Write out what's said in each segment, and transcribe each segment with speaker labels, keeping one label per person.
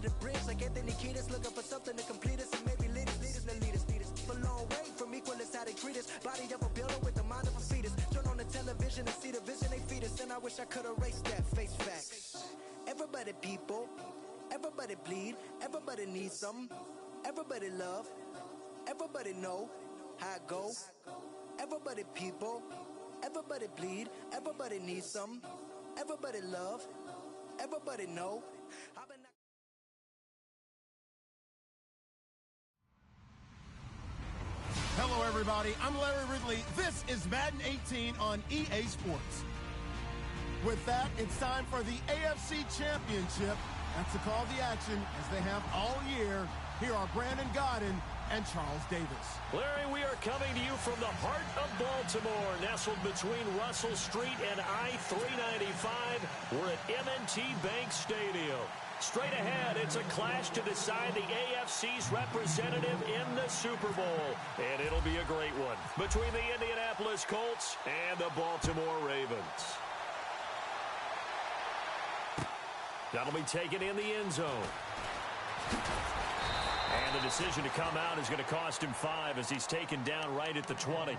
Speaker 1: the bridge like Anthony Kiedis, looking for something to complete us and maybe lead us. For a long way from equalists how they treat us. Body of a builder with the mind of a fetus. Turn on the television and see the vision they feed us, and I wish I could erase that. Face facts. Everybody people, everybody bleed, everybody needs something, everybody love, everybody know how it go. Everybody people, everybody bleed, everybody needs something, everybody love, everybody know.
Speaker 2: Hello, everybody. I'm Larry Ridley. This is Madden 18 on EA Sports. With that, it's time for the AFC Championship. That's the call to the action, as they have all year. Here are Brandon Godden and Charles Davis.
Speaker 3: Larry, we are coming to you from the heart of Baltimore, nestled between Russell Street and I-395. We're at M&T Bank Stadium. Straight ahead, it's a clash to decide the AFC's representative in the Super Bowl. And it'll be a great one between the Indianapolis Colts and the Baltimore Ravens. That'll be taken in the end zone. And the decision to come out is going to cost him 5 as he's taken down right at the 20.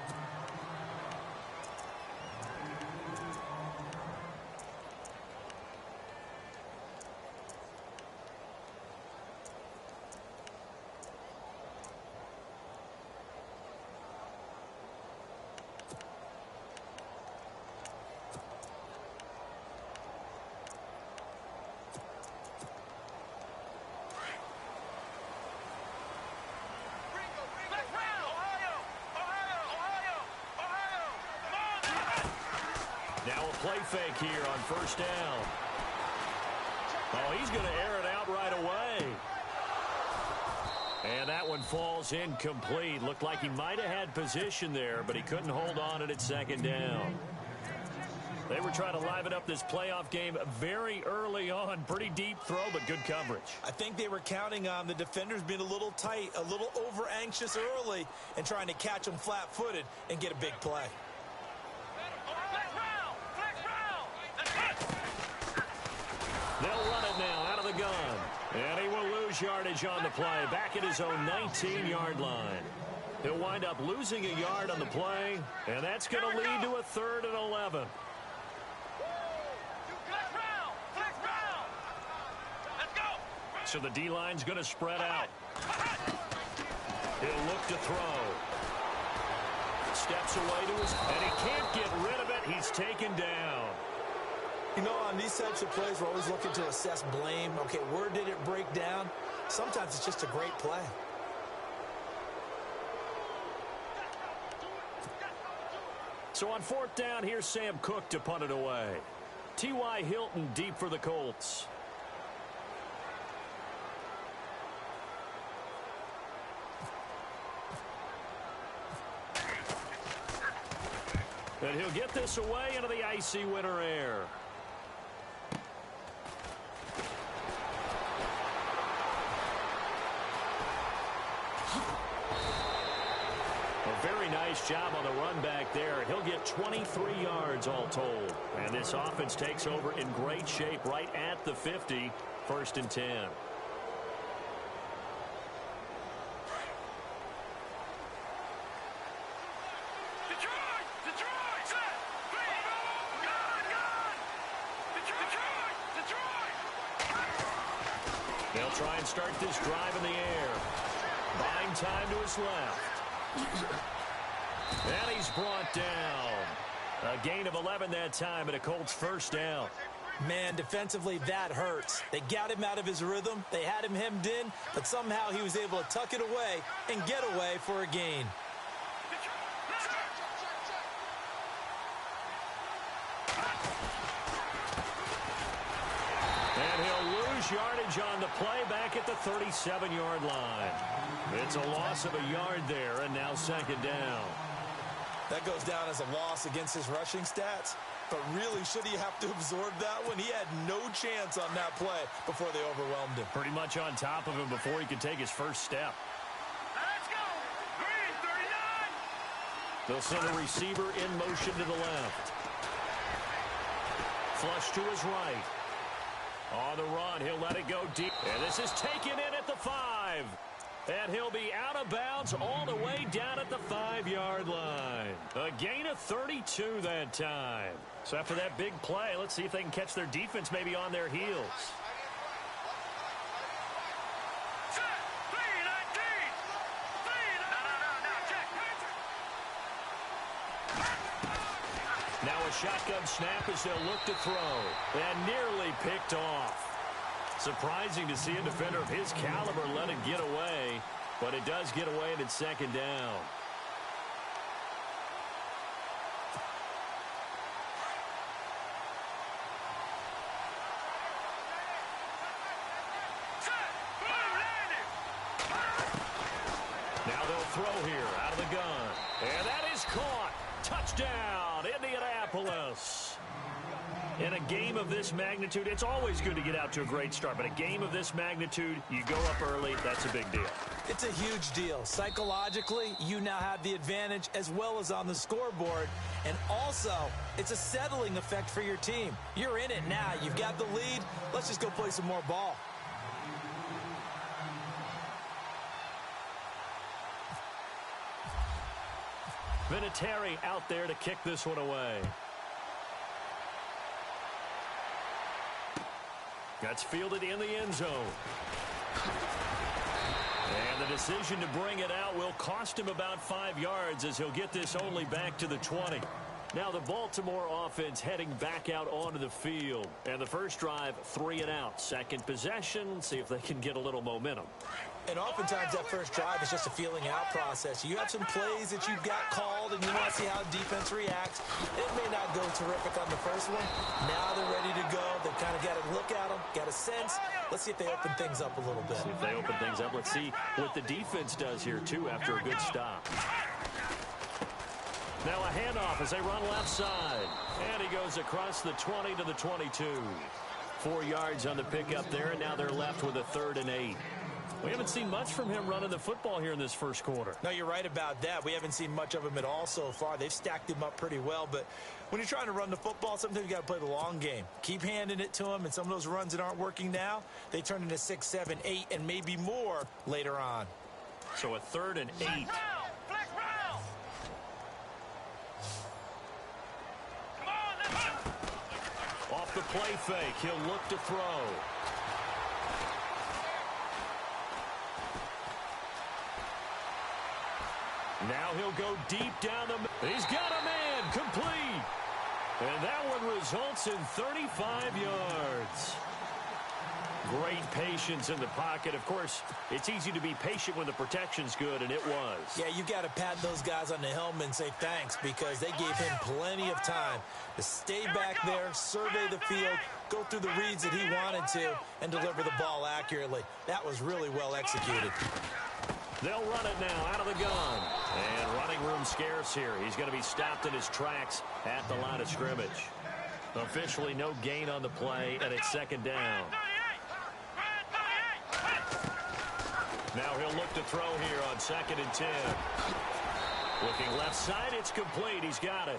Speaker 3: Now a play fake here on first down. Oh, he's going to air it out right away. And that one falls incomplete. Looked like he might have had position there, but he couldn't hold on at second down. They were trying to liven up this playoff game very early on. Pretty deep throw, but good coverage.
Speaker 4: I think they were counting on the defenders being a little tight, a little over-anxious early, and trying to catch them flat-footed and get a big play.
Speaker 3: They'll run it now out of the gun. And he will lose yardage on the play, back at his own 19-yard line. He'll wind up losing a yard on the play, and that's going to lead to a 3rd and 11. So the D-line's going to spread out. He'll look to throw. Steps away to his, and he can't get rid of it. He's taken down.
Speaker 4: You know, on these types of plays, we're always looking to assess blame. Okay, where did it break down? Sometimes it's just a great play.
Speaker 3: So on 4th down, here's Sam Cook to punt it away. T.Y. Hilton deep for the Colts. And he'll get this away into the icy winter air. A very nice job on the run back there. He'll get 23 yards all told. And this offense takes over in great shape right at the 50. 1st and 10. They'll try and start this drive in the air. Buying time to his left. And he's brought down. A gain of 11 that time, and a Colts 1st down.
Speaker 4: Man, defensively, that hurts. They got him out of his rhythm. They had him hemmed in, but somehow he was able to tuck it away and get away for a gain.
Speaker 3: And he'll lose yardage on the play back at the 37-yard line. It's a loss of a yard there, and now 2nd down.
Speaker 4: That goes down as a loss against his rushing stats. But really, should he have to absorb that one? He had no chance on that play before they overwhelmed him.
Speaker 3: Pretty much on top of him before he could take his first step.
Speaker 5: Let's go! Green 39!
Speaker 3: They'll send a receiver in motion to the left. Flush to his right. On the run, he'll let it go deep. And this is taken in at the 5. And he'll be out of bounds all the way down at the 5-yard line. A gain of 32 that time. So after that big play, let's see if they can catch their defense maybe on their heels. Now a shotgun snap as they'll look to throw. And nearly picked off. Surprising to see a defender of his caliber let it get away. But it does get away and it's second down. Now they'll throw here out of the gun. And that is caught. Touchdown, Indianapolis. In a game of this magnitude, it's always good to get out to a great start. But a game of this magnitude, you go up early, that's a big deal.
Speaker 4: It's a huge deal. Psychologically, you now have the advantage as well as on the scoreboard. And also, it's a settling effect for your team. You're in it now. You've got the lead. Let's just go play some more ball.
Speaker 3: Vinatieri out there to kick this one away. That's fielded in the end zone. And the decision to bring it out will cost him about 5 yards as he'll get this only back to the 20. Now the Baltimore offense heading back out onto the field. And the first drive, 3 and out. Second possession, see if they can get a little momentum.
Speaker 4: And oftentimes that first drive is just a feeling out process. You have some plays that you've got called and you want to see how defense reacts. It may not go terrific on the first one. Now they're ready to go. They've kind of got to look at them, got a sense. Let's see if they open things up a little bit.
Speaker 3: See if they open things up. Let's see what the defense does here, too, after a good stop. Now a handoff as they run left side. And he goes across the 20 to the 22. 4 yards on the pickup there, and now they're left with a 3rd and 8. We haven't seen much from him running the football here in this first quarter.
Speaker 4: No, you're right about that. We haven't seen much of him at all so far. They've stacked him up pretty well, but when you're trying to run the football, sometimes you got to play the long game. Keep handing it to him, and some of those runs that aren't working now, they turn into 6, 7, 8, and maybe more later on.
Speaker 3: So a 3rd and 8. Off the play fake, he'll look to throw. Now he'll go deep down the middle. He's got a man, complete. And that one results in 35 yards. Great patience in the pocket. Of course, it's easy to be patient when the protection's good, and it was.
Speaker 4: Yeah, you've got to pat those guys on the helmet and say thanks because they gave him plenty of time to stay back there, survey the field, go through the reads that he wanted to, and deliver the ball accurately. That was really well executed.
Speaker 3: They'll run it now out of the gun. And running room scarce here. He's going to be stopped in his tracks at the line of scrimmage. Officially no gain on the play, and it's second down. Now he'll look to throw here on 2nd and 10. Looking left side, it's complete. He's got it.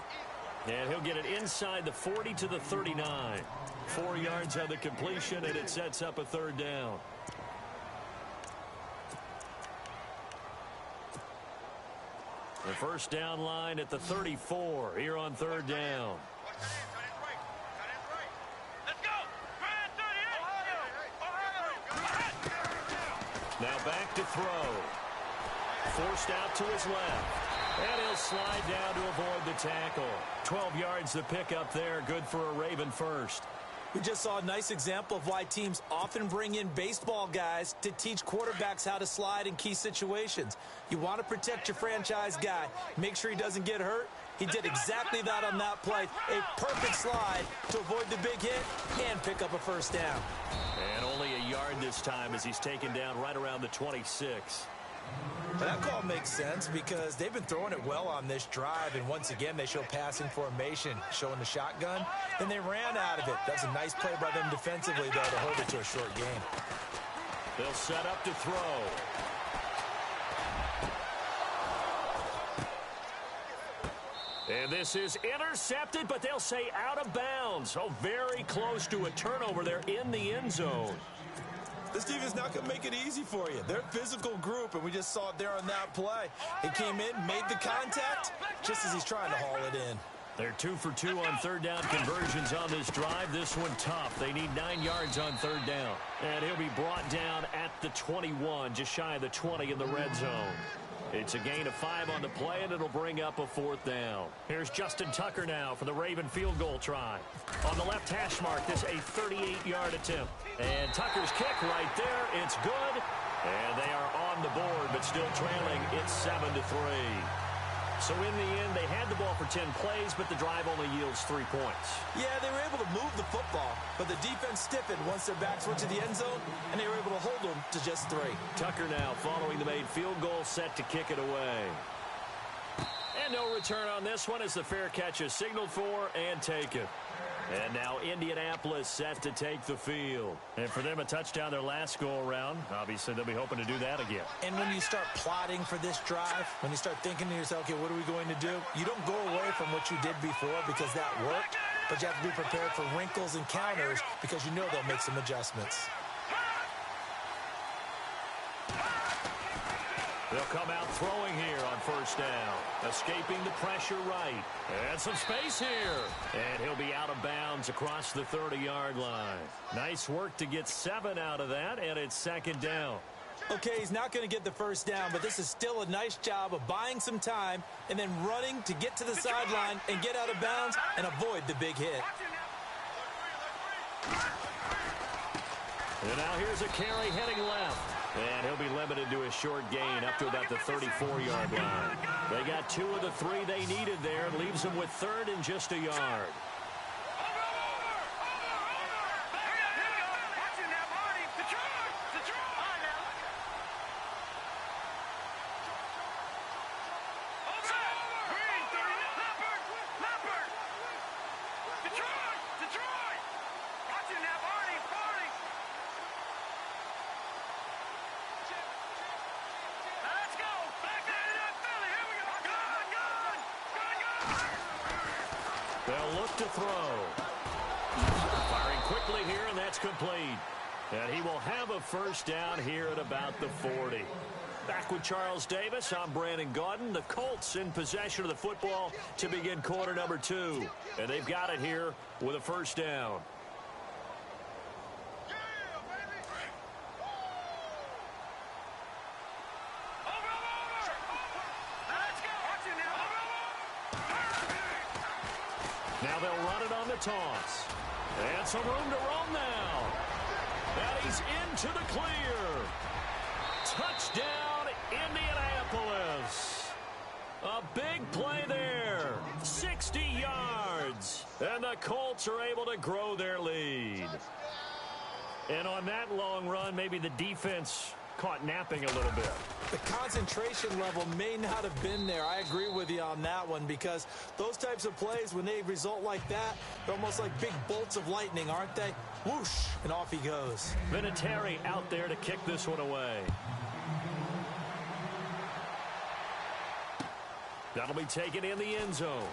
Speaker 3: And he'll get it inside the 40 to the 39. 4 yards on the completion, and it sets up a 3rd down. The first down line at the 34 here on 3rd down. Now back to throw. Forced out to his left. And he'll slide down to avoid the tackle. 12 yards to pick up there. Good for a Raven first.
Speaker 4: We just saw a nice example of why teams often bring in baseball guys to teach quarterbacks how to slide in key situations. You want to protect your franchise guy. Make sure he doesn't get hurt. He did exactly that on that play. A perfect slide to avoid the big hit and pick up a first down.
Speaker 3: And only a yard this time as he's taken down right around the 26.
Speaker 4: That call makes sense because they've been throwing it well on this drive, and once again they show passing formation, showing the shotgun. Then they ran out of it. That's a nice play by them defensively, though, to hold it to a short game.
Speaker 3: They'll set up to throw. And this is intercepted, but they'll say out of bounds. Oh, very close to a turnover there in the end zone.
Speaker 4: This defense not going to make it easy for you. They're a physical group, and we just saw it there on that play. He came in, made the contact, just as he's trying to haul it in.
Speaker 3: They're 2 for 2 on third down conversions on this drive. This one tough. They need 9 yards on third down. And he'll be brought down at the 21, just shy of the 20 in the red zone. It's a gain of 5 on the play, and it'll bring up a 4th down. Here's Justin Tucker now for the Raven field goal try. On the left hash mark, this a 38-yard attempt. And Tucker's kick right there. It's good. And they are on the board, but still trailing. It's 7-3. So in the end, they had the ball for 10 plays, but the drive only yields 3 points.
Speaker 4: Yeah, they were able to move the football, but the defense stiffened once their backs went to the end zone, and they were able to hold them to just 3.
Speaker 3: Tucker now following the made field goal, set to kick it away. And no return on this one as the fair catch is signaled for and taken. And now Indianapolis set to take the field. And for them, a touchdown their last go-around. Obviously, they'll be hoping to do that again.
Speaker 4: And when you start plotting for this drive, when you start thinking to yourself, okay, what are we going to do? You don't go away from what you did before because that worked, but you have to be prepared for wrinkles and counters because you know they'll make some adjustments.
Speaker 3: They'll come out throwing here on first down. Escaping the pressure right. And some space here. And he'll be out of bounds across the 30-yard line. Nice work to get 7 out of that, and it's 2nd down.
Speaker 4: Okay, he's not going to get the first down, but this is still a nice job of buying some time and then running to get to the sideline and get out of bounds and avoid the big hit.
Speaker 3: And now here's a carry heading left. And he'll be limited to a short gain up to about the 34-yard line. They got 2 of the 3 they needed there. Leaves them with 3rd and just a yard. They'll look to throw. Firing quickly here, and that's complete. And he will have a first down here at about the 40. Back with Charles Davis, I'm Brandon Gaudin. The Colts in possession of the football to begin quarter number 2. And they've got it here with a first down. Now they'll run it on the toss. And some room to roam now. And he's into the clear. Touchdown, Indianapolis. A big play there. 60 yards. And the Colts are able to grow their lead. And on that long run, maybe the defense caught napping a little bit.
Speaker 4: The concentration level may not have been there. I agree with you on that one because those types of plays, when they result like that, they're almost like big bolts of lightning, aren't they? Whoosh, and off he goes.
Speaker 3: Vinatieri out there to kick this one away. That'll be taken in the end zone.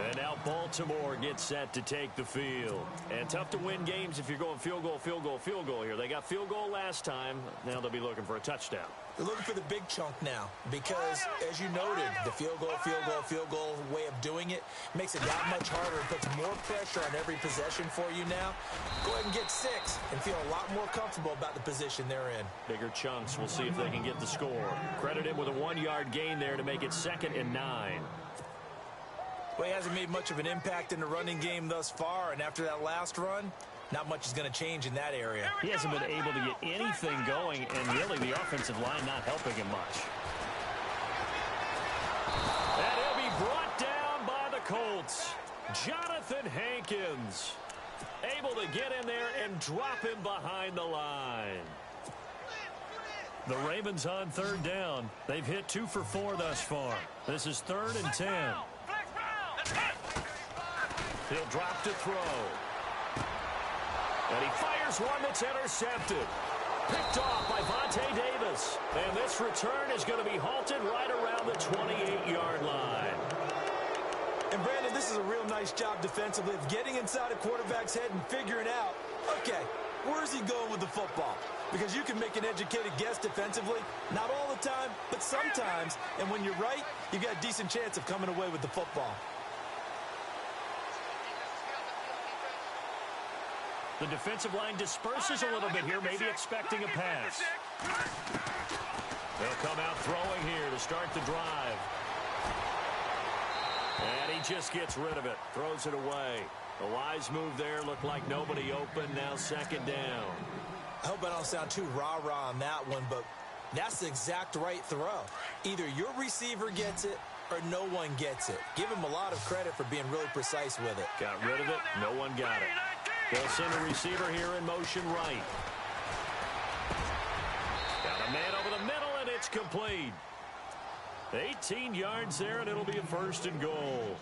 Speaker 3: And now Baltimore gets set to take the field. And tough to win games if you're going field goal, field goal, field goal here. They got field goal last time. Now they'll be looking for a touchdown.
Speaker 4: They're looking for the big chunk now because, as you noted, the field goal way of doing it makes it that much harder. It puts more pressure on every possession for you now. Go ahead and get 6 and feel a lot more comfortable about the position they're in.
Speaker 3: Bigger chunks. We'll see if they can get the score. Credit him with a 1-yard gain there to make it 2nd and 9.
Speaker 4: Well, he hasn't made much of an impact in the running game thus far, and after that last run, not much is going to change in that area.
Speaker 3: He hasn't been able to get anything going, and really the offensive line not helping him much. And he'll be brought down by the Colts. Jonathan Hankins able to get in there and drop him behind the line. The Ravens on 3rd down. They've hit 2 for 4 thus far. This is 3rd and 10. He'll drop to throw. And he fires one that's intercepted. Picked off by Vontae Davis. And this return is going to be halted right around the 28-yard line.
Speaker 4: And, Brandon, this is a real nice job defensively of getting inside a quarterback's head and figuring out, okay, where's he going with the football? Because you can make an educated guess defensively, not all the time, but sometimes. And when you're right, you've got a decent chance of coming away with the football.
Speaker 3: The defensive line disperses a little bit here, maybe expecting a pass. They'll come out throwing here to start the drive. And he just gets rid of it, throws it away. A wise move there, looked like nobody open, now second down.
Speaker 4: I hope I don't sound too rah-rah on that one, but that's the exact right throw. Either your receiver gets it or no one gets it. Give him a lot of credit for being really precise with it.
Speaker 3: Got rid of it, no one got it. They'll send the receiver here in motion right. Got a man over the middle, and it's complete. 18 yards there, and it'll be a first and goal.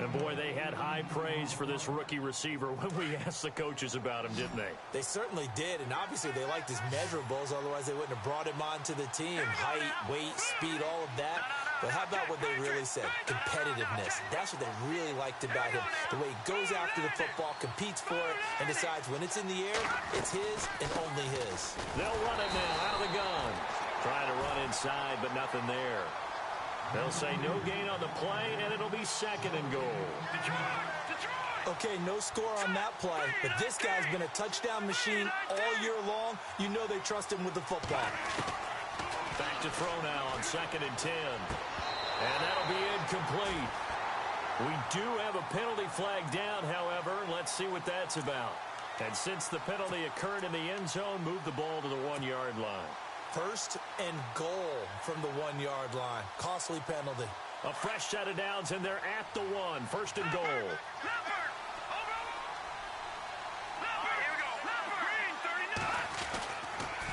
Speaker 3: And, boy, they had high praise for this rookie receiver when we asked the coaches about him, didn't they?
Speaker 4: They certainly did, and obviously they liked his measurables. Otherwise, they wouldn't have brought him onto the team. Height, weight, speed, all of that. But how about what they really said? Competitiveness. That's what they really liked about him. The way he goes after the football, competes for it, and decides when it's in the air, it's his and only his.
Speaker 3: They'll run it now out of the gun. Trying to run inside, but nothing there. They'll say no gain on the play, and it'll be second and goal.
Speaker 4: Okay, no score on that play, but this guy's been a touchdown machine all year long. You know they trust him with the football.
Speaker 3: Back to throw now on 2nd and 10. And that'll be incomplete. We do have a penalty flag down, however. Let's see what that's about. And since the penalty occurred in the end zone, move the ball to the 1-yard line.
Speaker 4: First and goal from the 1-yard line. Costly penalty.
Speaker 3: A fresh set of downs, and they're at the 1. First and goal.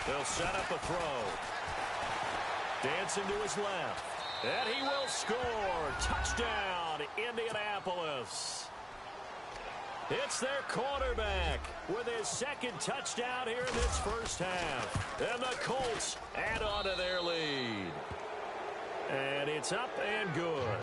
Speaker 3: They'll set up a throw. Dancing to his left. And he will score. Touchdown, Indianapolis. It's their quarterback with his second touchdown here in this first half. And the Colts add on to their lead. And it's up and good.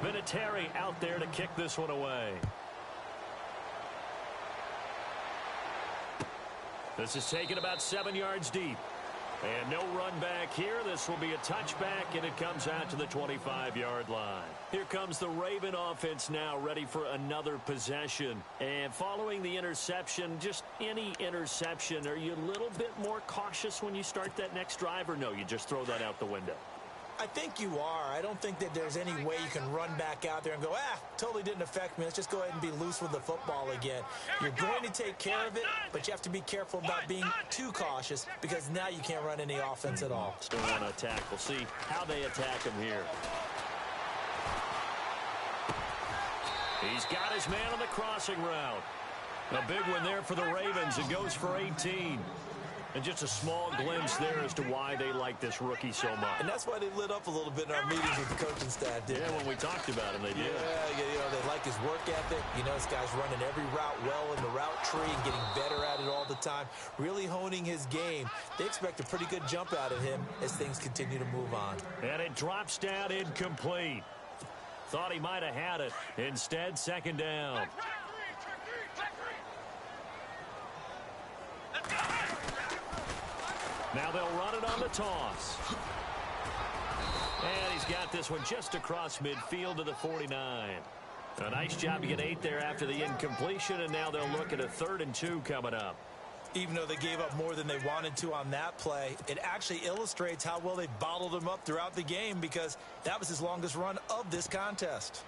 Speaker 3: Vinatieri out there to kick this one away. This is taken about 7 yards deep. And no run back here. This will be a touchback, and it comes out to the 25-yard line. Here comes the Raven offense now, ready for another possession. And following the interception, just any interception, are you a little bit more cautious when you start that next drive, or no, you just throw that out the window?
Speaker 4: I think you are. I don't think that there's any way you can run back out there and go, totally didn't affect me. Let's just go ahead and be loose with the football again. You're going to take care of it, but you have to be careful about being too cautious because now you can't run any offense at all.
Speaker 3: Still want to attack. We'll see how they attack him here. He's got his man on the crossing route. A big one there for the Ravens. It goes for 18. And just a small glimpse there as to why they like this rookie so much.
Speaker 4: And that's why they lit up a little bit in our meetings with the coaching staff, didn't they?
Speaker 3: When we talked about him, they did.
Speaker 4: Yeah, they like his work ethic. You know, this guy's running every route well in the route tree and getting better at it all the time, really honing his game. They expect a pretty good jump out of him as things continue to move on.
Speaker 3: And it drops down incomplete. Thought he might have had it. Instead, second down. Now they'll run it on the toss. And he's got this one just across midfield to the 49. A nice job to get 8 there after the incompletion, and now they'll look at a 3rd and 2 coming up.
Speaker 4: Even though they gave up more than they wanted to on that play, it actually illustrates how well they bottled him up throughout the game because that was his longest run of this contest.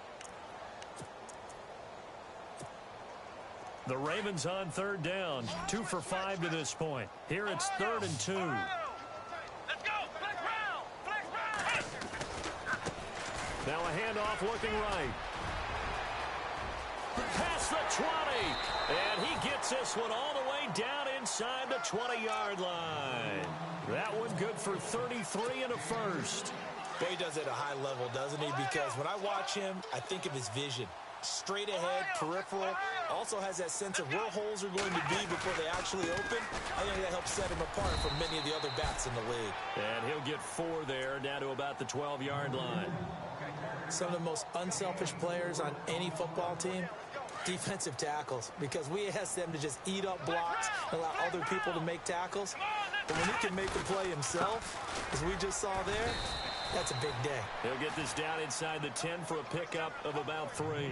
Speaker 3: The Ravens on 3rd down, 2 for 5 to this point. Here it's 3rd and 2.
Speaker 5: Let's go! Flex round! Flex round!
Speaker 3: Now a handoff looking right. Past the 20, and he gets this one all the way down inside the 20-yard line. That one good for 33 and a first.
Speaker 4: Boy, he does it at a high level, doesn't he? Because when I watch him, I think of his vision. Straight ahead, peripheral, also has that sense of where holes are going to be before they actually open. I think that helps set him apart from many of the other backs in the league.
Speaker 3: And he'll get 4 there, down to about the 12-yard line.
Speaker 4: Some of the most unselfish players on any football team, defensive tackles, because we ask them to just eat up blocks and allow other people to make tackles. But when he can make the play himself, as we just saw there, that's a big day.
Speaker 3: He'll get this down inside the 10 for a pickup of about 3.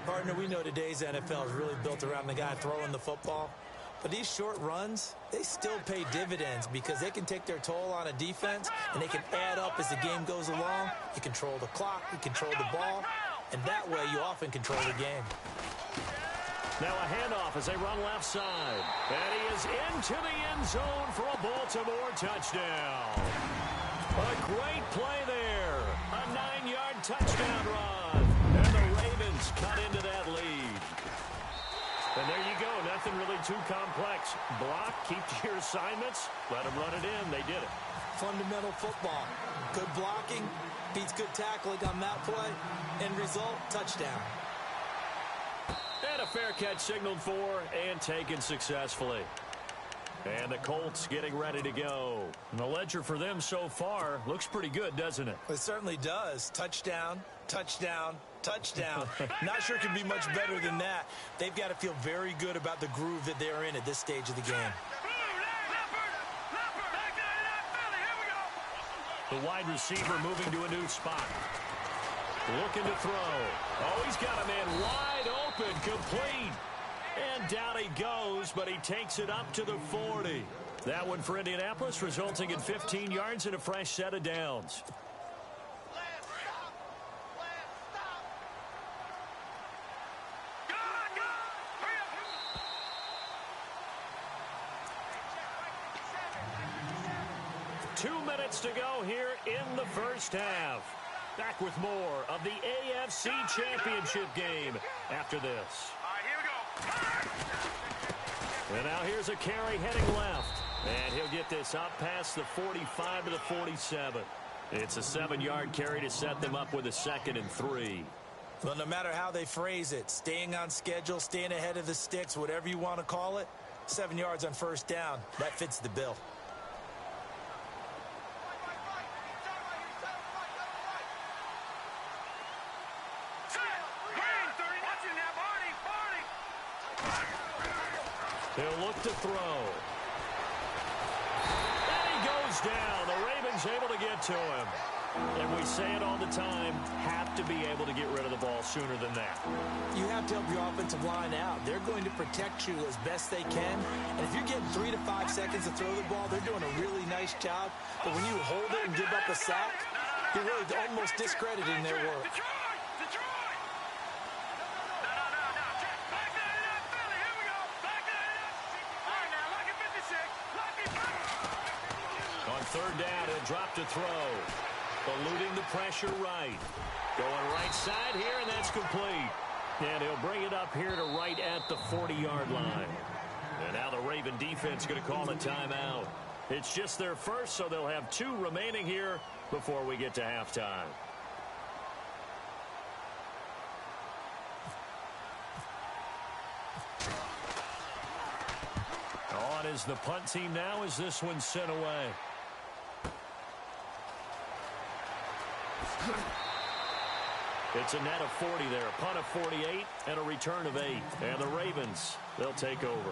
Speaker 4: Partner, we know today's NFL is really built around the guy throwing the football. But these short runs, they still pay dividends because they can take their toll on a defense and they can add up as the game goes along. You control the clock, you control the ball, and that way you often control the game.
Speaker 3: Now a handoff as they run left side. And he is into the end zone for a Baltimore touchdown. A great play there. A 9-yard touchdown run. And the Ravens cut into that lead. And there you go. Nothing really too complex. Block, keep to your assignments, let them run it in. They did it.
Speaker 4: Fundamental football. Good blocking beats good tackling on that play. End result, touchdown.
Speaker 3: And a fair catch signaled for and taken successfully. And the Colts getting ready to go. And the ledger for them so far looks pretty good, doesn't it?
Speaker 4: It certainly does. Touchdown, touchdown, touchdown. Not sure it can be much better than that. They've got to feel very good about the groove that they're in at this stage of the game.
Speaker 3: The wide receiver moving to a new spot. Looking to throw. Oh, he's got a man wide open, complete. And down he goes, but he takes it up to the 40. That one for Indianapolis, resulting in 15 yards and a fresh set of downs. Two minutes to go here in the first half. Back with more of the AFC Championship game after this. And now here's a carry heading left. And he'll get this up past the 45 to the 47. It's a 7-yard carry to set them up with a 2nd and 3.
Speaker 4: Well, no matter how they phrase it, staying on schedule, staying ahead of the sticks, whatever you want to call it, 7 yards on first down, that fits the bill.
Speaker 3: He'll look to throw. And he goes down. The Ravens able to get to him. And we say it all the time, have to be able to get rid of the ball sooner than that.
Speaker 4: You have to help your offensive line out. They're going to protect you as best they can. And if you're getting 3 to 5 seconds to throw the ball, they're doing a really nice job. But when you hold it and give up a sack, you're really almost discrediting their work.
Speaker 3: Third down, he'll drop to throw. Eluding the pressure right. Going right side here, and that's complete. And he'll bring it up here to right at the 40-yard line. And now the Raven defense going to call a timeout. It's just their first, so they'll have 2 remaining here before we get to halftime. On is the punt team now as this one's sent away. It's a net of 40 there, a punt of 48, and a return of 8. And the Ravens, they'll take over.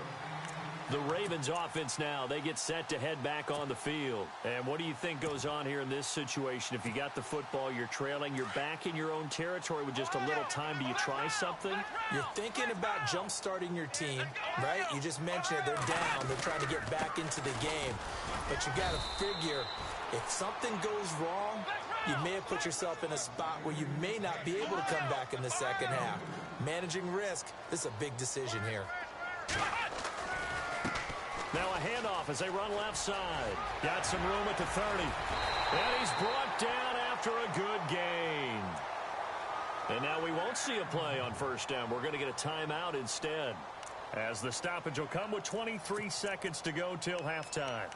Speaker 3: The Ravens offense now, they get set to head back on the field. And what do you think goes on here in this situation? If you got the football, you're trailing, you're back in your own territory with just a little time. Do you try something?
Speaker 4: You're thinking about jump-starting your team, right? You just mentioned it. They're down. They're trying to get back into the game. But you got to figure, if something goes wrong, you may have put yourself in a spot where you may not be able to come back in the second half. Managing risk, this is a big decision here.
Speaker 3: Now a handoff as they run left side. Got some room at the 30. And he's brought down after a good gain. And now we won't see a play on first down. We're going to get a timeout instead. As the stoppage will come with 23 seconds to go till halftime.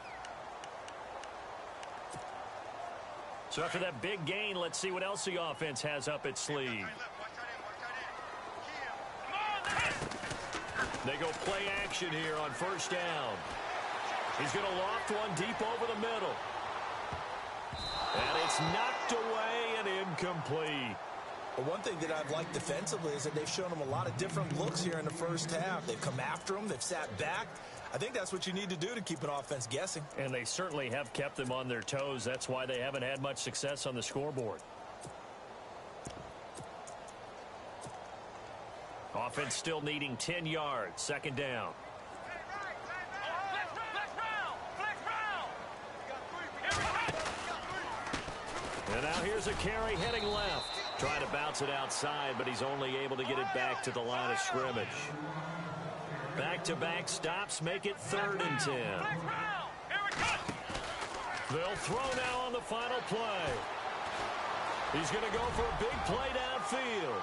Speaker 3: So after that big gain, let's see what else the offense has up its sleeve. They go play action here on first down. He's going to loft one deep over the middle. And it's knocked away and incomplete.
Speaker 4: Well, one thing that I've liked defensively is that they've shown them a lot of different looks here in the first half. They've come after them. They've sat back. I think that's what you need to do to keep an offense guessing.
Speaker 3: And they certainly have kept them on their toes. That's why they haven't had much success on the scoreboard. Offense still needing 10 yards. Second down. And now here's a carry heading left. Trying to bounce it outside, but he's only able to get it back to the line of scrimmage. Back-to-back stops make it 3rd and 10. They'll throw now on the final play. He's going to go for a big play downfield.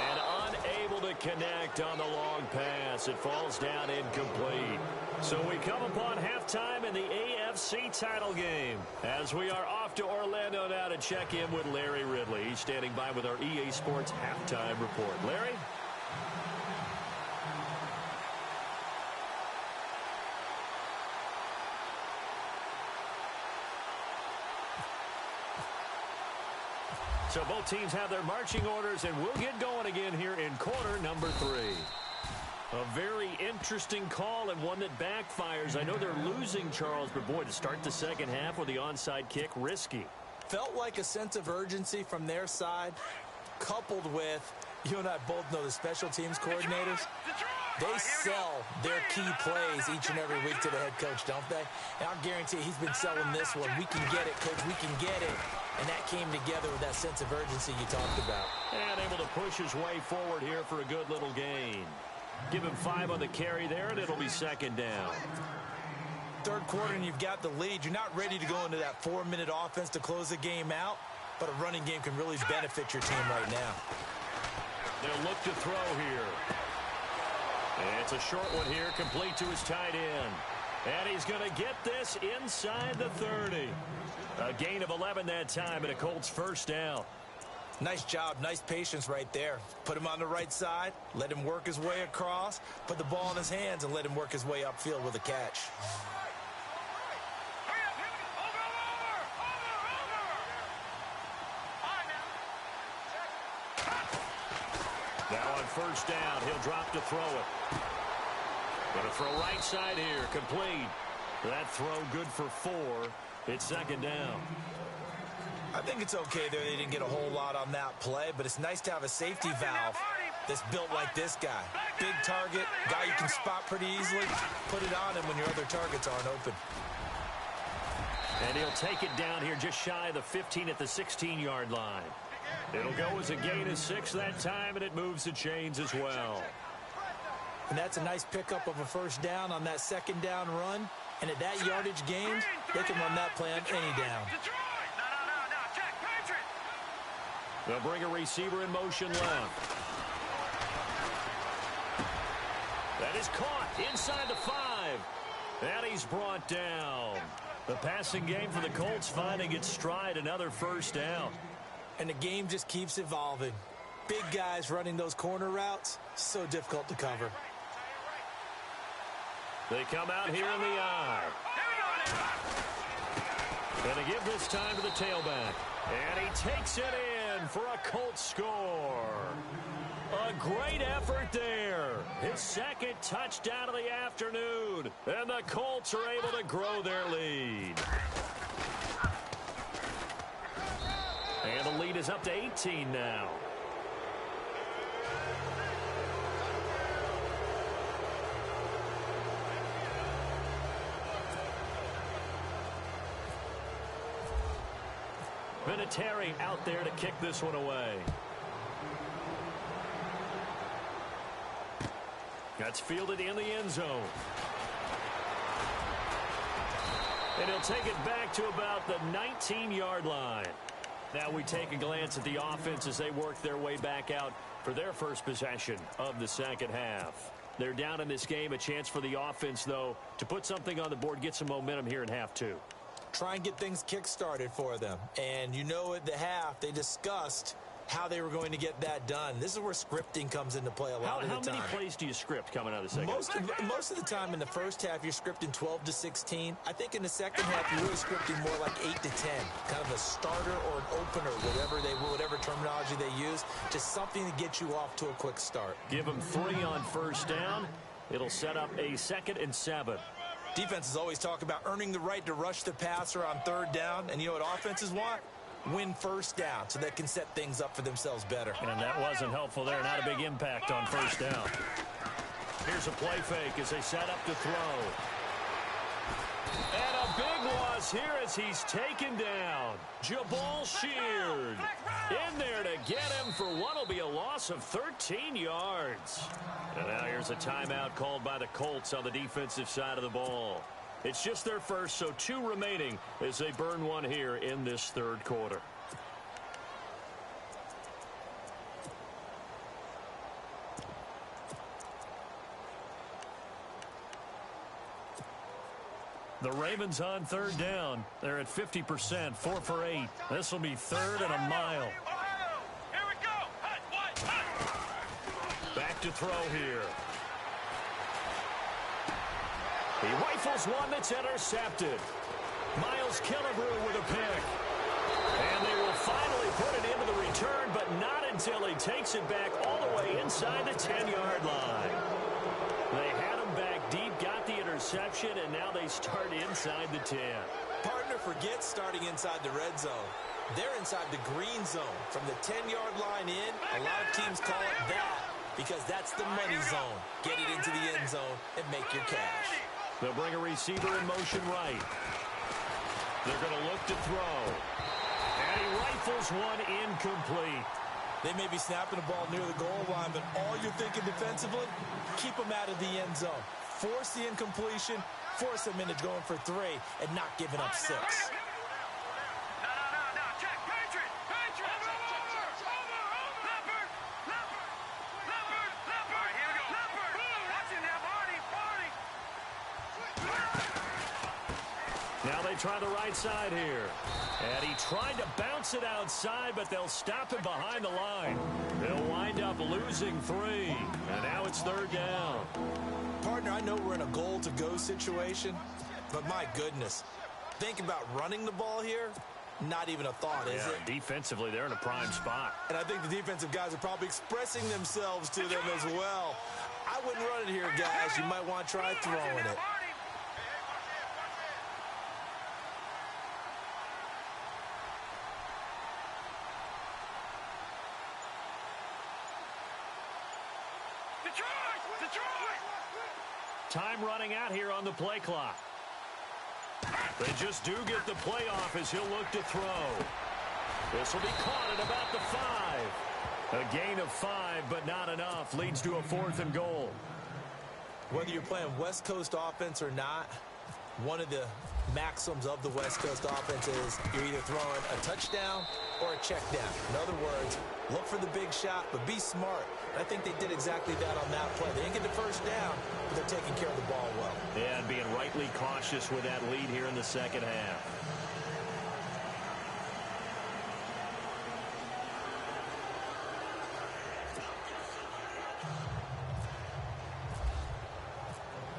Speaker 3: And unable to connect on the long pass. It falls down incomplete. So we come upon halftime in the AFC title game. As we are off to Orlando now to check in with Larry Ridley. He's standing by with our EA Sports halftime report. Larry? So both teams have their marching orders, and we'll get going again here in quarter number 3. A very interesting call and one that backfires. I know they're losing, Charles, but boy, to start the second half with the onside kick, risky.
Speaker 4: Felt like a sense of urgency from their side, coupled with, you and I both know the special teams coordinators. They sell their key plays each and every week to the head coach, don't they? And I'll guarantee he's been selling this one. We can get it, coach. We can get it. And that came together with that sense of urgency you talked about.
Speaker 3: And able to push his way forward here for a good little gain. Give him 5 on the carry there, and it'll be second down.
Speaker 4: Third quarter, and you've got the lead. You're not ready to go into that 4-minute offense to close the game out, but a running game can really benefit your team right now.
Speaker 3: They'll look to throw here. And it's a short one here, complete to his tight end. And he's going to get this inside the 30. A gain of 11 that time, and a Colts first down.
Speaker 4: Nice job, nice patience right there. Put him on the right side, let him work his way across, put the ball in his hands, and let him work his way upfield with a catch.
Speaker 3: Now on first down, he'll drop to throw it. Going to throw right side here, complete. That throw good for 4. It's second down.
Speaker 4: I think it's okay there. They didn't get a whole lot on that play, but it's nice to have a safety valve that's built like this guy. Big target, guy you can spot pretty easily. Put it on him when your other targets aren't open.
Speaker 3: And he'll take it down here just shy of the 15 at the 16-yard line. It'll go as a gain of 6 that time, and it moves the chains as well.
Speaker 4: And that's a nice pickup of a first down on that second down run. And at that yardage gain, they can run that play on any down.
Speaker 3: They'll bring a receiver in motion left. That is caught inside the 5. And he's brought down. The passing game for the Colts finding its stride, another first down.
Speaker 4: And the game just keeps evolving. Big guys running those corner routes, so difficult to cover.
Speaker 3: They come out here in the eye. Going to give this time to the tailback. And he takes it in for a Colts score. A great effort there. His second touchdown of the afternoon. And the Colts are able to grow their lead. And the lead is up to 18 now. Vinatieri out there to kick this one away. That's fielded in the end zone. And he'll take it back to about the 19-yard line. Now we take a glance at the offense as they work their way back out for their first possession of the second half. They're down in this game. A chance for the offense, though, to put something on the board, get some momentum here in half two.
Speaker 4: Try and get things kick-started for them. And you know at the half, they discussed how they were going to get that done. This is where scripting comes into play a lot of the time.
Speaker 3: How many plays do you script coming out of the second
Speaker 4: half? Most of the time in the first half, you're scripting 12 to 16. I think in the second half, you're really scripting more like 8 to 10. Kind of a starter or an opener, whatever terminology they use. Just something to get you off to a quick start.
Speaker 3: Give them 3 on first down. It'll set up a 2nd and 7.
Speaker 4: Defenses always talk about earning the right to rush the passer on third down. And you know what offenses want? Win first down so they can set things up for themselves better.
Speaker 3: And that wasn't helpful there. Not a big impact on first down. Here's a play fake as they set up to throw. And a big loss here as he's taken down. Jabal Sheard in there to get him for what will be a loss of 13 yards. And now here's a timeout called by the Colts on the defensive side of the ball. It's just their first, so 2 remaining as they burn one here in this third quarter. The Ravens on third down. They're at 50%, 4 for 8. This will be 3rd and a mile.
Speaker 5: Here we go.
Speaker 3: Back to throw here. He rifles one that's intercepted. Miles Killebrew with a pick. And they will finally put it into the return, but not until he takes it back all the way inside the 10-yard line. They had him back deep, got the interception, and now they start inside the 10.
Speaker 4: Partner forgets starting inside the red zone. They're inside the green zone. From the 10-yard line in, a lot of teams call it that because that's the money zone. Get it into the end zone and make your cash.
Speaker 3: They'll bring a receiver in motion right. They're going to look to throw. And he rifles one incomplete.
Speaker 4: They may be snapping the ball near the goal line, but all you're thinking defensively, keep them out of the end zone. Force the incompletion, force them into going for 3, and not giving up 6.
Speaker 3: Now they try the right side here. And he tried to bounce it outside, but they'll stop him behind the line. They'll wind up losing 3. And now it's 3rd down.
Speaker 4: Partner, I know we're in a goal-to-go situation, but my goodness. Think about running the ball here. Not even a thought, is it?
Speaker 3: Defensively, they're in a prime spot.
Speaker 4: And I think the defensive guys are probably expressing themselves to them as well. I wouldn't run it here, guys. You might want to try throwing it.
Speaker 3: Time running out here on the play clock. They just do get the play off as he'll look to throw. This will be caught at about the 5. A gain of 5, but not enough. Leads to a 4th and goal.
Speaker 4: Whether you're playing West Coast offense or not, one of the maxims of the West Coast offense is you're either throwing a touchdown or a check down. In other words, look for the big shot, but be smart. I think they did exactly that on that play. They didn't get the first down, but they're taking care of the ball well.
Speaker 3: Yeah, and being rightly cautious with that lead here in the second half.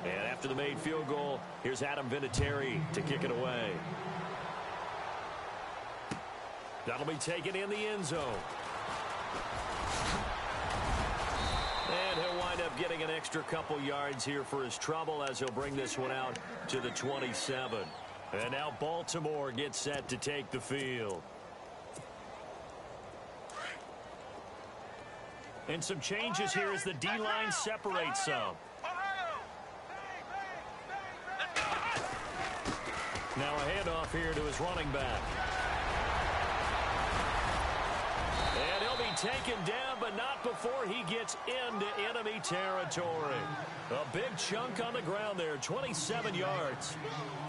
Speaker 3: And after the made field goal, here's Adam Vinatieri to kick it away. That'll be taken in the end zone. And he'll wind up getting an extra couple yards here for his trouble as he'll bring this one out to the 27. And now Baltimore gets set to take the field. And some changes here as the D-line separates some. Now a handoff here to his running back. And he'll be taken down, but not before he gets into enemy territory. A big chunk on the ground there, 27 yards.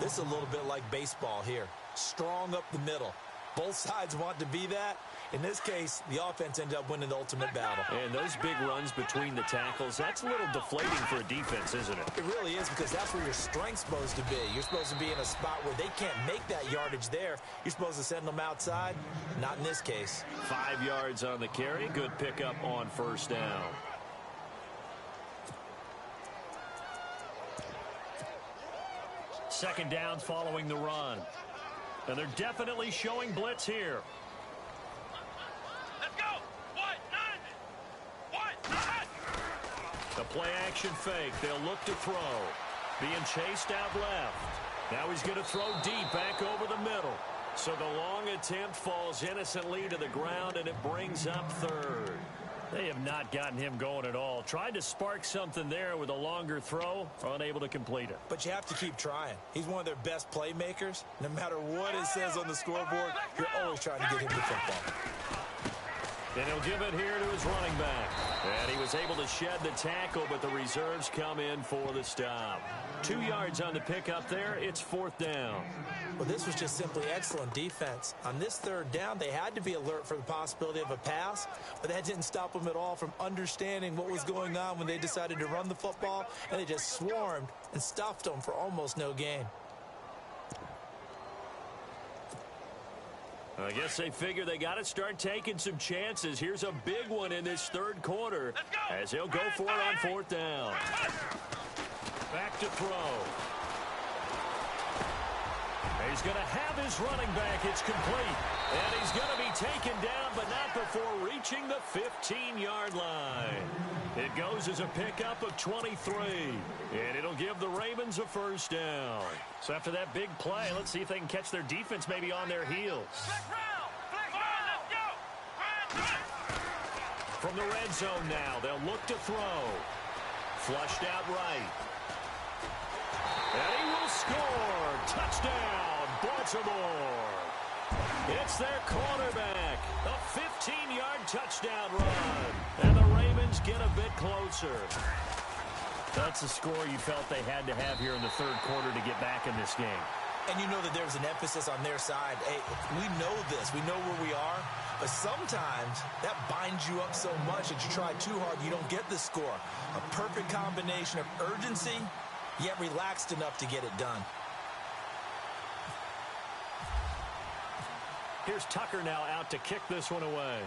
Speaker 4: This is a little bit like baseball here. Strong up the middle. Both sides want to be that. In this case, the offense ended up winning the ultimate battle.
Speaker 3: And those big runs between the tackles, that's a little deflating for a defense, isn't it?
Speaker 4: It really is, because that's where your strength's supposed to be. You're supposed to be in a spot where they can't make that yardage there. You're supposed to send them outside. Not in this case.
Speaker 3: 5 yards on the carry. Good pickup on first down. Second down following the run. And they're definitely showing blitz here.
Speaker 5: Let's go. What? None.
Speaker 3: The play action fake. They'll look to throw. Being chased out left. Now he's going to throw deep back over the middle. So the long attempt falls innocently to the ground, and it brings up third. They have not gotten him going at all. Tried to spark something there with a longer throw, unable to complete it.
Speaker 4: But you have to keep trying. He's one of their best playmakers. No matter what it says on the scoreboard, you're always trying to get him the football.
Speaker 3: And he'll give it here to his running back. And he was able to shed the tackle, but the reserves come in for the stop. 2 yards on the pickup there. It's fourth down.
Speaker 4: Well, this was just simply excellent defense. On this third down, they had to be alert for the possibility of a pass, but that didn't stop them at all from understanding what was going on when they decided to run the football, and they just swarmed and stuffed them for almost no gain.
Speaker 3: I guess they figure they got to start taking some chances. Here's a big one in this third quarter as he'll go for it on fourth down. Back to throw. He's going to have his running back. It's complete. And he's going to be taken down, but not before reaching the 15-yard line. It goes as a pickup of 23. And it'll give the Ravens a first down. So after that big play, let's see if they can catch their defense maybe on their heels. From the red zone now, they'll look to throw. Flushed out right. And he will score. Touchdown, Baltimore. It's their quarterback. A 15-yard touchdown run. And the Ravens get a bit closer. That's a score you felt they had to have here in the third quarter to get back in this game.
Speaker 4: And you know that there's an emphasis on their side. Hey, we know this. We know where we are. But sometimes that binds you up so much that you try too hard, you don't get the score. A perfect combination of urgency, yet relaxed enough to get it done.
Speaker 3: Here's Tucker now out to kick this one away.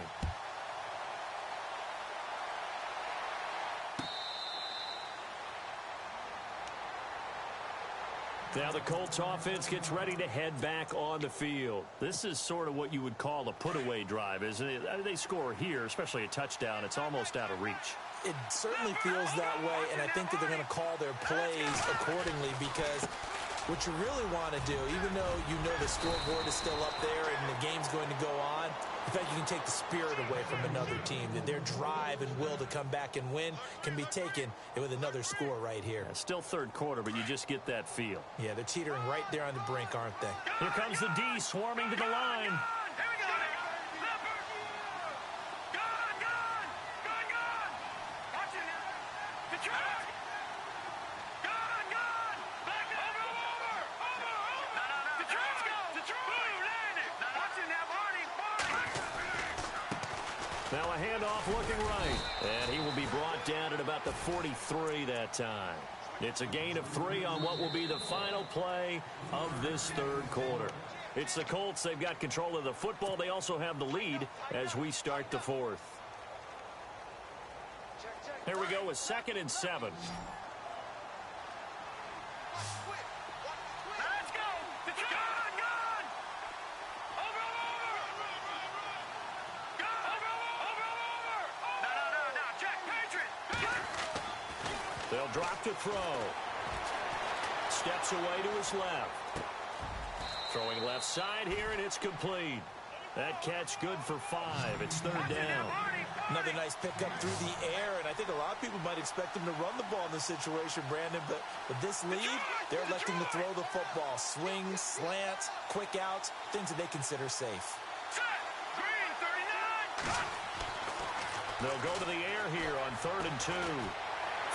Speaker 3: Now the Colts offense gets ready to head back on the field. This is sort of what you would call a put-away drive, isn't it? They score here, especially a touchdown. It's almost out of reach.
Speaker 4: It certainly feels that way, and I think that they're going to call their plays accordingly, because what you really want to do, even though you know the scoreboard is still up there and the game's going to go on, in fact, you can take the spirit away from another team, that their drive and will to come back and win can be taken with another score right here.
Speaker 3: Yeah, still third quarter, but you just get that feel.
Speaker 4: Yeah, they're teetering right there on the brink, aren't they?
Speaker 3: Here comes the D swarming to the line. Now a handoff looking right. And he will be brought down at about the 43 that time. It's a gain of 3 on what will be the final play of this third quarter. It's the Colts. They've got control of the football. They also have the lead as we start the fourth. Here we go with 2nd and 7. They'll drop to throw. Steps away to his left. Throwing left side here, and it's complete. That catch good for 5. It's third down.
Speaker 4: Another nice pickup through the air, and I think a lot of people might expect them to run the ball in this situation, Brandon, but with this lead, they're electing to throw the football. Swings, slants, quick outs, things that they consider safe.
Speaker 3: They'll go to the air here on 3rd and 2.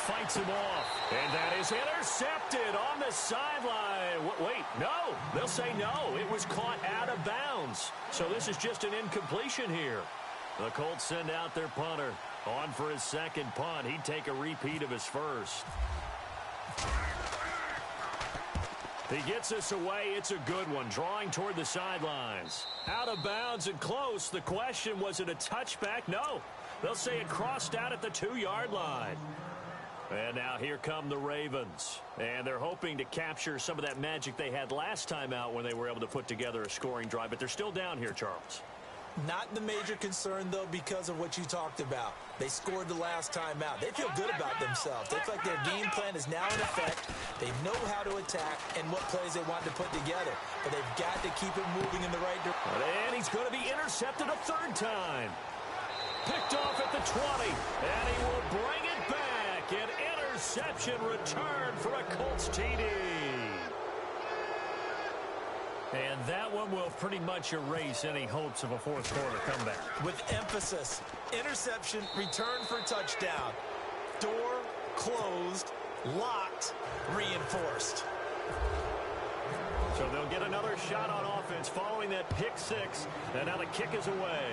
Speaker 3: fights him off. And that is intercepted on the sideline. Wait, no. They'll say no. It was caught out of bounds. So this is just an incompletion here. The Colts send out their punter. On for his second punt. He'd take a repeat of his first. He gets this away. It's a good one. Drawing toward the sidelines. Out of bounds and close. The question, was it a touchback? No. They'll say it crossed out at the 2-yard line. And now here come the Ravens. And they're hoping to capture some of that magic they had last time out when they were able to put together a scoring drive. But they're still down here, Charles.
Speaker 4: Not the major concern, though, because of what you talked about. They scored the last time out. They feel good about themselves. They feel like their game plan is now in effect. They know how to attack and what plays they want to put together. But they've got to keep it moving in the right direction.
Speaker 3: And he's going to be intercepted a third time. Picked off at the 20. And he will bring it back. An interception return for a Colts TD. And that one will pretty much erase any hopes of a fourth quarter comeback.
Speaker 4: With emphasis, interception, return for touchdown. Door closed, locked, reinforced.
Speaker 3: So they'll get another shot on offense following that pick six. And now the kick is away.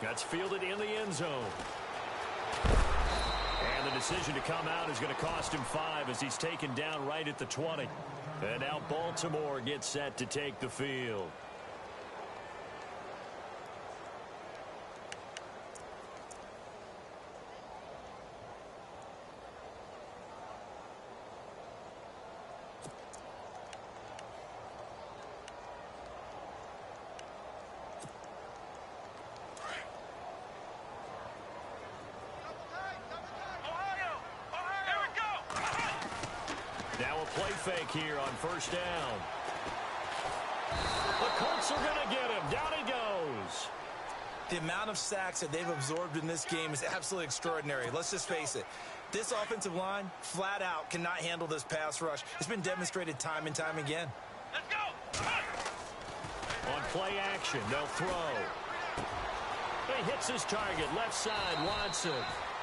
Speaker 3: That's fielded in the end zone. And the decision to come out is going to cost him 5 as he's taken down right at the 20. And now Baltimore gets set to take the field. Play fake here on first down. The Colts are going to get him. Down he goes.
Speaker 4: The amount of sacks that they've absorbed in this game is absolutely extraordinary. Let's just face it. This offensive line, flat out, cannot handle this pass rush. It's been demonstrated time and time again.
Speaker 5: Let's go.
Speaker 3: On play action, they'll throw. He hits his target, left side, Watson.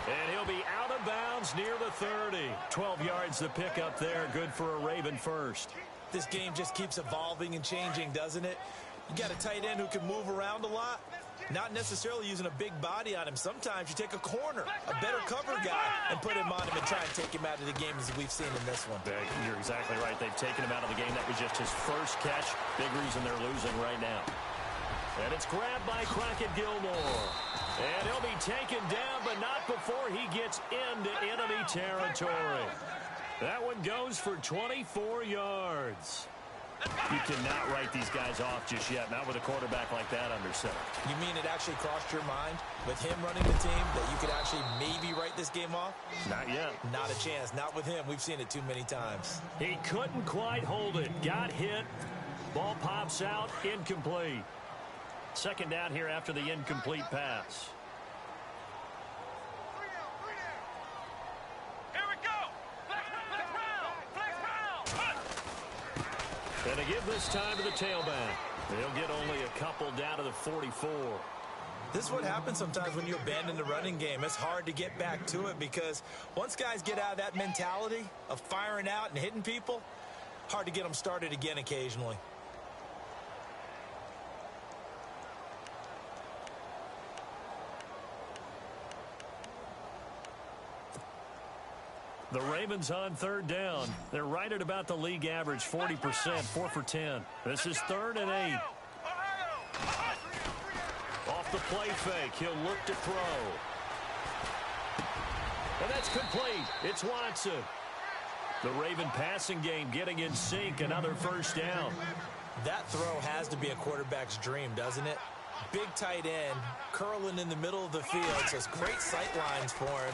Speaker 3: And he'll be out of bounds near the 30. 12 yards to pick up there. Good for a Raven first.
Speaker 4: This game just keeps evolving and changing, doesn't it? You got a tight end who can move around a lot. Not necessarily using a big body on him. Sometimes you take a corner, a better cover guy, and put him on him and try and take him out of the game as we've seen in this one.
Speaker 3: You're exactly right. They've taken him out of the game. That was just his first catch. Big reason they're losing right now. And it's grabbed by Crockett Gilmore. And he'll be taken down, but not before he gets into enemy territory. That one goes for 24 yards. You cannot write these guys off just yet, not with a quarterback like that under center.
Speaker 4: You mean it actually crossed your mind with him running the team that you could actually maybe write this game off?
Speaker 3: Not yet.
Speaker 4: Not a chance. Not with him. We've seen it too many times.
Speaker 3: He couldn't quite hold it. Got hit. Ball pops out. Incomplete. Second down here after the incomplete pass.
Speaker 5: Here we go. Flex round.
Speaker 3: And they give this time to the tailback. They'll get only a couple down to the 44.
Speaker 4: This is what happens sometimes when you abandon the running game. It's hard to get back to it because once guys get out of that mentality of firing out and hitting people, hard to get them started again occasionally.
Speaker 3: The Ravens on third down. They're right at about the league average, 40%, 4 for 10. This is 3rd and 8. Off the play fake, he'll look to throw. And that's complete. It's Watson. The Raven passing game getting in sync, another first down.
Speaker 4: That throw has to be a quarterback's dream, doesn't it? Big tight end, curling in the middle of the field, so it's great sight lines for him.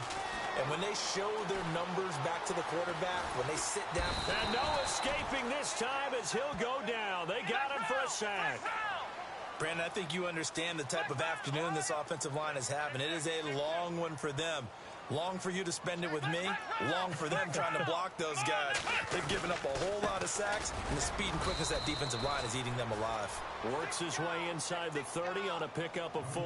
Speaker 4: And when they show their numbers back to the quarterback, when they sit down.
Speaker 3: And no escaping this time as he'll go down. They got him for a sack.
Speaker 4: Brandon, I think you understand the type of afternoon this offensive line is having. It is a long one for them. Long for you to spend it with me. Long for them trying to block those guys. They've given up a whole lot of sacks, and the speed and quickness of that defensive line is eating them alive.
Speaker 3: Works his way inside the 30 on a pickup of 4.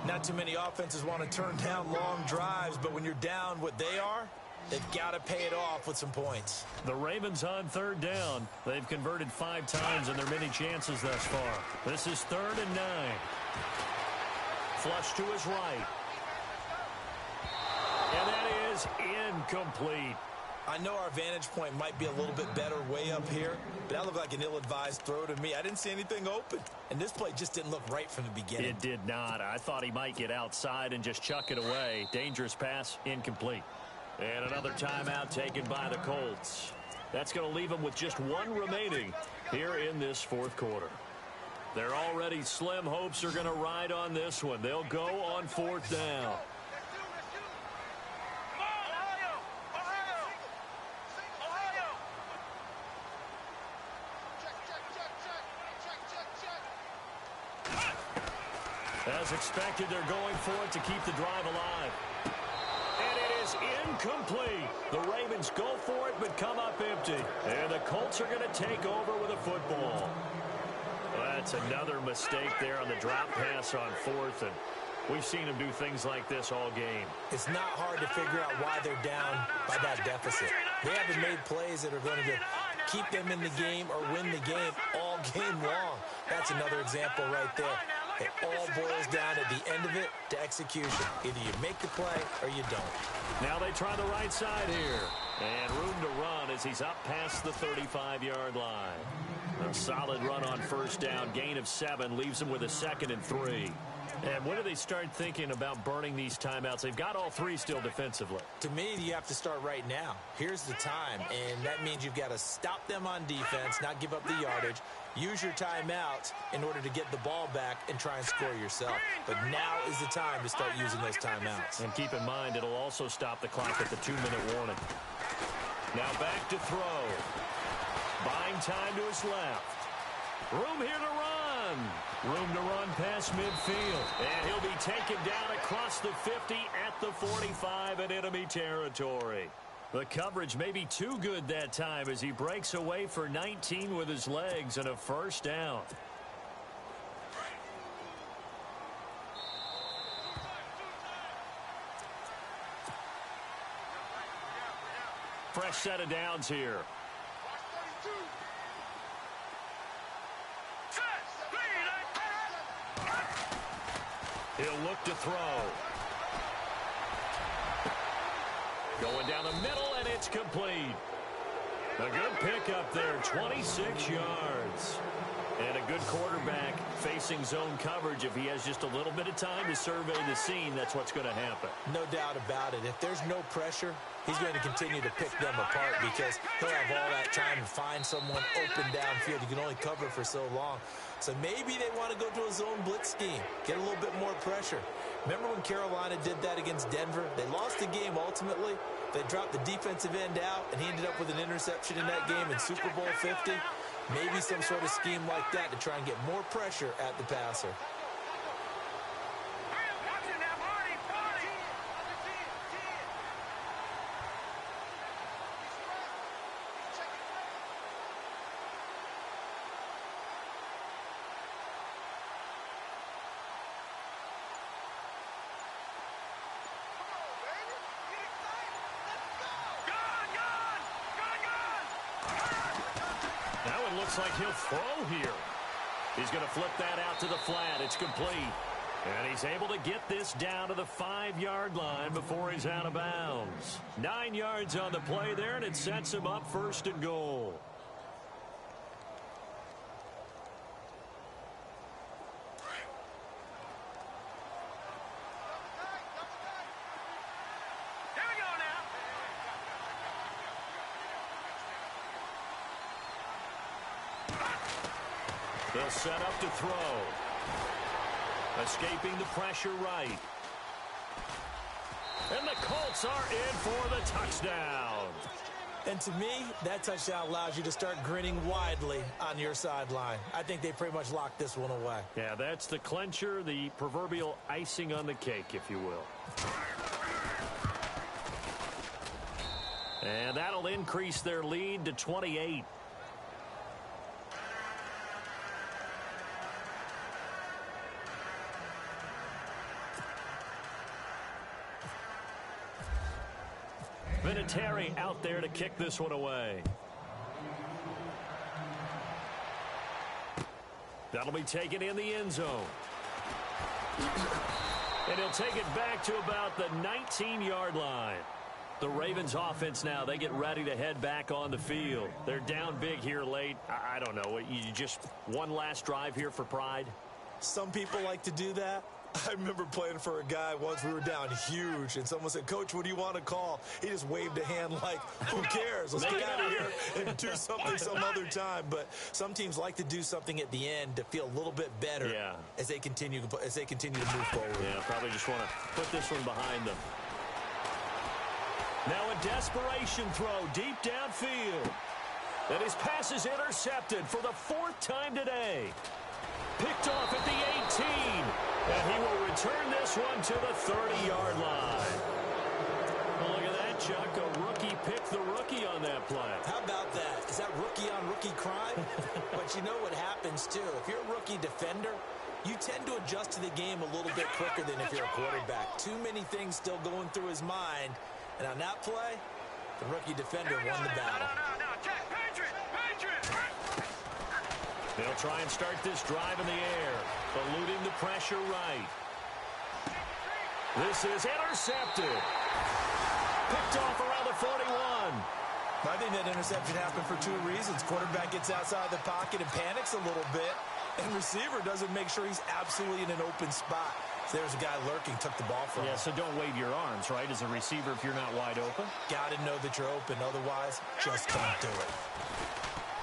Speaker 4: Not too many offenses want to turn down long drives, but when you're down what they are, they've got to pay it off with some points.
Speaker 3: The Ravens on third down. They've converted 5 times in their many chances thus far. This is 3rd and 9. Flush to his right. And that is incomplete.
Speaker 4: I know our vantage point might be a little bit better way up here, but that looked like an ill-advised throw to me. I didn't see anything open, and this play just didn't look right from the beginning.
Speaker 3: It did not. I thought he might get outside and just chuck it away. Dangerous pass, incomplete. And another timeout taken by the Colts. That's going to leave them with just 1 remaining here in this 4th quarter. Their already slim hopes are going to ride on this one. They'll go on 4th down. As expected, they're going for it to keep the drive alive. And it is incomplete. The Ravens go for it but come up empty. And the Colts are going to take over with a football. Well, that's another mistake there on the drop pass on 4th. And we've seen them do things like this all game.
Speaker 4: It's not hard to figure out why they're down by that deficit. They haven't made plays that are going to keep them in the game or win the game all game long. That's another example right there. It all boils down at the end of it to execution. Either you make the play or you don't.
Speaker 3: Now they try the right side here. And room to run as he's up past the 35-yard line. A solid run on 1st down. Gain of 7 leaves him with a 2nd and 3. And when do they start thinking about burning these timeouts? They've got all 3 still defensively.
Speaker 4: To me, you have to start right now. Here's the time, and that means you've got to stop them on defense, not give up the yardage, use your timeouts in order to get the ball back and try and score yourself. But now is the time to start using those timeouts.
Speaker 3: And keep in mind, it'll also stop the clock at the 2-minute warning. Now back to throw. Buying time to his left. Room here to run. Room to run past midfield. And he'll be taken down across the 50 at the 45 in enemy territory. The coverage may be too good that time as he breaks away for 19 with his legs and a 1st down. Fresh set of downs here. He'll look to throw. Going down the middle, and it's complete. A good pickup there, 26 yards. And a good quarterback facing zone coverage. If he has just a little bit of time to survey the scene, that's what's going to happen.
Speaker 4: No doubt about it. If there's no pressure, he's going to continue to pick them apart because he'll have all that time to find someone open downfield. You can only cover for so long. So maybe they want to go to a zone blitz scheme, get a little bit more pressure. Remember when Carolina did that against Denver? They lost the game ultimately. They dropped the defensive end out, and he ended up with an interception in that game in Super Bowl 50. Maybe some sort of scheme like that to try and get more pressure at the passer.
Speaker 3: Looks like he'll throw here. He's going to flip that out to the flat. It's complete. And he's able to get this down to the 5-yard line before he's out of bounds. 9 yards on the play there, and it sets him up 1st and goal. They'll set up to throw. Escaping the pressure right. And the Colts are in for the touchdown.
Speaker 4: And to me, that touchdown allows you to start grinning widely on your sideline. I think they pretty much locked this one away.
Speaker 3: Yeah, that's the clincher, the proverbial icing on the cake, if you will. And that'll increase their lead to 28. Vinatieri out there to kick this one away. That'll be taken in the end zone. And he'll take it back to about the 19-yard line. The Ravens offense now, they get ready to head back on the field. They're down big here late. I don't know. You just one last drive here for pride?
Speaker 4: Some people like to do that. I remember playing for a guy once. We were down huge, and someone said, "Coach, what do you want to call?" He just waved a hand like, who cares? Let's get out of here and do something some other time. But some teams like to do something at the end to feel a little bit better as they continue to move forward.
Speaker 3: Yeah, probably just want to put this one behind them. Now a desperation throw deep downfield. And his pass is intercepted for the 4th time today. Picked off at the 18. And he will return this one to the 30-yard line. Well, look at that, Chuck. A rookie picked the rookie on that play.
Speaker 4: How about that? Is that rookie-on-rookie crime? But you know what happens, too. If you're a rookie defender, you tend to adjust to the game a little bit quicker than if you're a quarterback. Too many things still going through his mind. And on that play, the rookie defender won the battle.
Speaker 5: No, Jack, Patriots!
Speaker 3: They'll try and start this drive in the air, eluding the pressure right. This is intercepted. Picked off around the 41.
Speaker 4: I think that interception happened for 2 reasons. Quarterback gets outside the pocket and panics a little bit, and receiver doesn't make sure he's absolutely in an open spot. So there's a guy lurking, took the ball from him.
Speaker 3: Yeah, so don't wave your arms, right, as a receiver if you're not wide open.
Speaker 4: Got to know that you're open. Otherwise, just don't do it.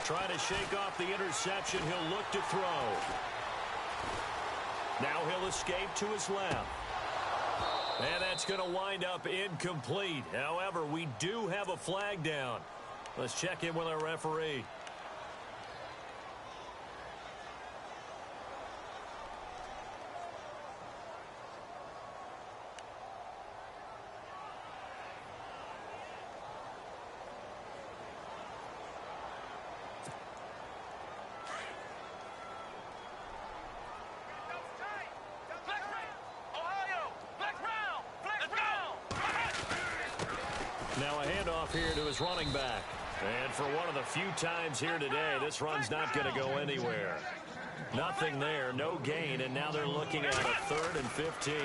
Speaker 3: Trying to shake off the interception. He'll look to throw. Now he'll escape to his left. And that's going to wind up incomplete. However, we do have a flag down. Let's check in with our referee. Now a handoff here to his running back. And for one of the few times here today, this run's not going to go anywhere. Nothing there, no gain, and now they're looking at a 3rd and 15.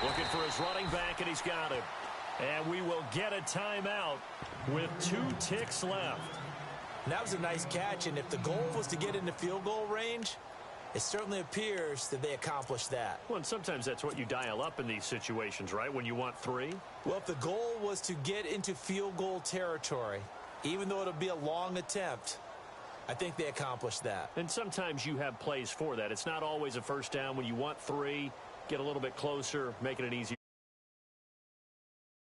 Speaker 3: Looking for his running back, and he's got him. And we will get a timeout with 2 ticks left.
Speaker 4: And that was a nice catch, and if the goal was to get into field goal range, it certainly appears that they accomplished that.
Speaker 3: Well, and sometimes that's what you dial up in these situations, right, when you want 3?
Speaker 4: Well, if the goal was to get into field goal territory, even though it'll be a long attempt, I think they accomplished that.
Speaker 3: And sometimes you have plays for that. It's not always a first down when you want 3, get a little bit closer, making it easier.